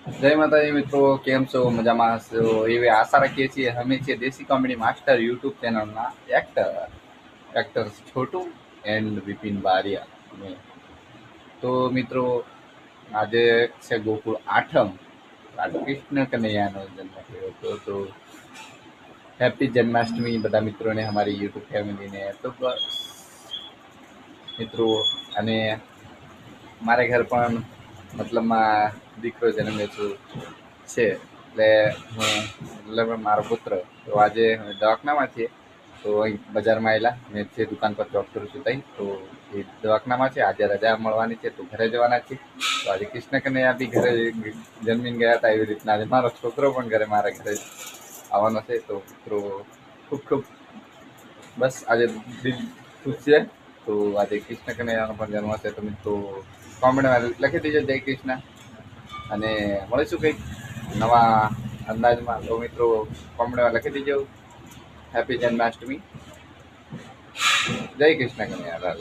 જય માતાજી મિત્રો, કેમ છો? મજામાં હશો એવી આશા રાખીએ છીએ. અમે છીએ દેશી કોમેડી માસ્ટર યુટ્યુબ ચેનલના એક્ટર છોટુ એન્ડ વિપિન બારિયા. તો મિત્રો, આજે છે ગોકુળ આઠમ. આજે કૃષ્ણ કનૈયાનો જન્મ થયો હતો. તો હેપી જન્માષ્ટમી બધા મિત્રોને, અમારી યુટ્યુબ ફેમિલીને. તો બસ મિત્રો, અને મારે ઘર પણ મતલબમાં દીકરો જન્મ્યો છે. એટલે મતલબ મારો પુત્ર તો આજે દવાખાનામાં છે. તો અહીં બજારમાં આવેલા મેં જે દુકાન પર જોબ કરું છું ત્યાં. તો એ દવાખાનામાં છે. આજે રજા મળવાની છે તો ઘરે જવાના છે. તો આજે કૃષ્ણ કનૈયા બી ઘરે જન્મીને ગયા હતા. એવી રીતના આજે મારો છોકરો પણ ઘરે મારા ઘરે આવવાનો છે. તો મિત્રો ખૂબ ખૂબ બસ આજે દિલ ખુશ છે. તો આજે કૃષ્ણ કનૈયાનો પણ જન્મ છે. તો મિત્રો કોમેન્ટમાં લખી દેજો જય કૃષ્ણ, અને મળીશું કંઈક નવા અંદાજમાં. તો મિત્રો કોમેન્ટમાં લખી દેજો હેપી જન્માષ્ટમી, જય કૃષ્ણ કનૈયા લાલ.